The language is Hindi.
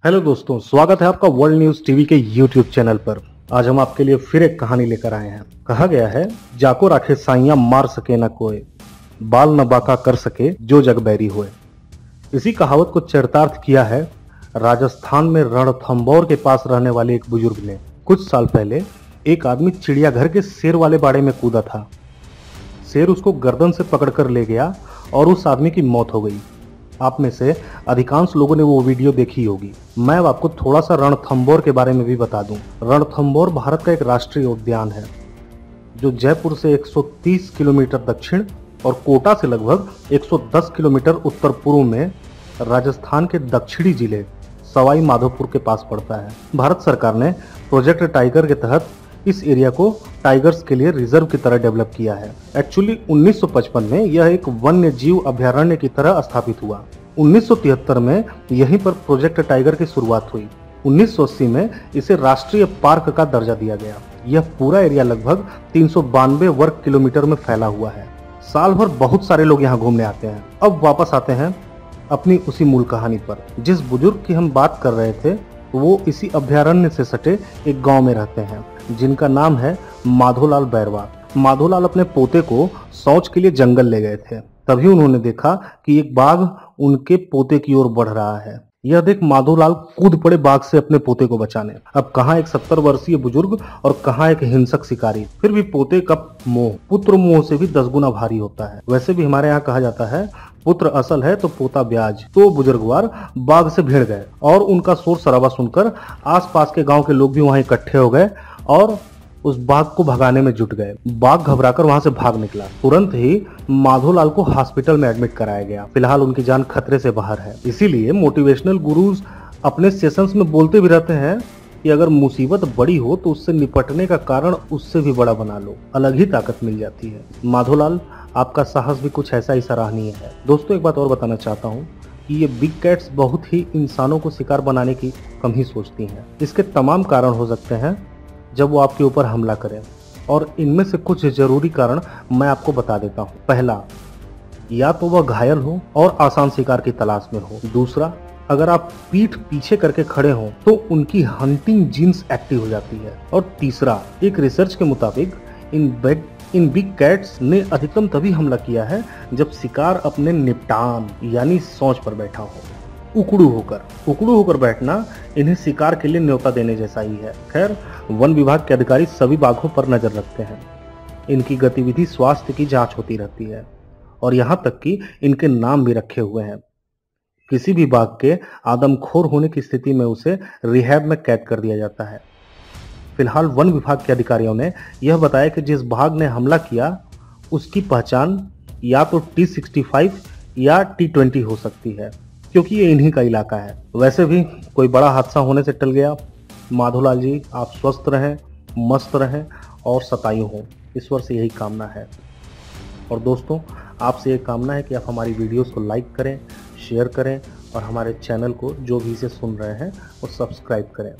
हेलो दोस्तों, स्वागत है आपका वर्ल्ड न्यूज टीवी के यूट्यूब चैनल पर। आज हम आपके लिए फिर एक कहानी लेकर आए हैं। कहा गया है, जाको राखे साइयां मार सके न कोई, बाल न बाका कर सके जो जग बैरी होए। इसी कहावत को चरितार्थ किया है राजस्थान में रणथंभौर के पास रहने वाले एक बुजुर्ग ने। कुछ साल पहले एक आदमी चिड़ियाघर के शेर वाले बाड़े में कूदा था। शेर उसको गर्दन से पकड़कर ले गया और उस आदमी की मौत हो गई। आप में से अधिकांश लोगों ने वो वीडियो देखी होगी। मैं अब आपको थोड़ा सा रणथंभौर के बारे में भी बता दूं। रणथंभौर भारत का एक राष्ट्रीय उद्यान है जो जयपुर से 130 किलोमीटर दक्षिण और कोटा से लगभग 110 किलोमीटर उत्तर पूर्व में राजस्थान के दक्षिणी जिले सवाई माधोपुर के पास पड़ता है। भारत सरकार ने प्रोजेक्ट टाइगर के तहत इस एरिया को टाइगर्स के लिए रिजर्व की तरह डेवलप किया है। एक्चुअली 1955 में यह एक वन्य जीव अभयारण्य की तरह स्थापित हुआ। 1973 में यहीं पर प्रोजेक्ट टाइगर की शुरुआत हुई। 1980 में इसे राष्ट्रीय पार्क का दर्जा दिया गया। यह पूरा एरिया लगभग 392 वर्ग किलोमीटर में फैला हुआ है। साल भर बहुत सारे लोग यहाँ घूमने आते हैं। अब वापस आते हैं अपनी उसी मूल कहानी पर। जिस बुजुर्ग की हम बात कर रहे थे वो इसी अभयारण्य से सटे एक गांव में रहते हैं जिनका नाम है माधोलाल बैरवा। माधोलाल अपने पोते को शौच के लिए जंगल ले गए थे। तभी उन्होंने देखा कि एक बाघ उनके पोते की ओर बढ़ रहा है। यह देख माधोलाल कूद पड़े बाघ से अपने पोते को बचाने। अब कहाँ एक 70 वर्षीय बुजुर्ग और कहाँ एक हिंसक शिकारी। फिर भी पोते का मोह पुत्र मोह से भी 10 गुना भारी होता है। वैसे भी हमारे यहाँ कहा जाता है, पुत्र असल है तो पोता ब्याज। तो बुजुर्गवार बाघ से भिड़ गए और उनका शोर शराबा सुनकर आसपास के गांव के लोग भी वहां इकट्ठे हो गए और उस बाघ को भगाने में जुट गए। बाघ घबराकर वहां से भाग निकला। तुरंत ही माधोलाल को हॉस्पिटल में एडमिट कराया गया। फिलहाल उनकी जान खतरे से बाहर है। इसीलिए मोटिवेशनल गुरुज अपने सेशंस में बोलते भी रहते हैं कि अगर मुसीबत बड़ी हो तो उससे निपटने का कारण उससे भी बड़ा बना लो, अलग ही ताकत मिल जाती है। माधोलाल, आपका साहस भी कुछ ऐसा ही सराहनीय है। दोस्तों, एक बात और बताना चाहता हूँ कि ये बिग कैट्स बहुत ही इंसानों को शिकार बनाने की कम ही सोचती हैं। इसके तमाम कारण हो सकते हैं जब वो आपके ऊपर हमला करें, और इनमें से कुछ जरूरी कारण मैं आपको बता देता हूँ। पहला, या तो वह घायल हो और आसान शिकार की तलाश में हो। दूसरा, अगर आप पीठ पीछे करके खड़े हो तो उनकी हंटिंग जीन्स एक्टिव हो जाती है। और तीसरा, एक रिसर्च के मुताबिक इन बिग कैट्स ने अधिकतम तभी हमला किया है जब शिकार अपने निपटान यानी सोच पर बैठा हो। उकड़ू होकर बैठना इन्हें शिकार के लिए न्योता देने जैसा ही है। खैर, वन विभाग के अधिकारी सभी बाघों पर नजर रखते हैं। इनकी गतिविधि स्वास्थ्य की जांच होती रहती है और यहाँ तक कि इनके नाम भी रखे हुए हैं। किसी भी बाघ के आदमखोर होने की स्थिति में उसे रिहैब में कैद कर दिया जाता है। फिलहाल वन विभाग के अधिकारियों ने यह बताया कि जिस बाघ ने हमला किया उसकी पहचान या तो T65 या T20 हो सकती है, क्योंकि ये इन्हीं का इलाका है। वैसे भी कोई बड़ा हादसा होने से टल गया। माधोलाल जी, आप स्वस्थ रहें, मस्त रहें और शतायु हों, ईश्वर से यही कामना है। और दोस्तों, आपसे ये कामना है कि आप हमारी वीडियोस को लाइक करें, शेयर करें और हमारे चैनल को जो भी इसे सुन रहे हैं वो सब्सक्राइब करें।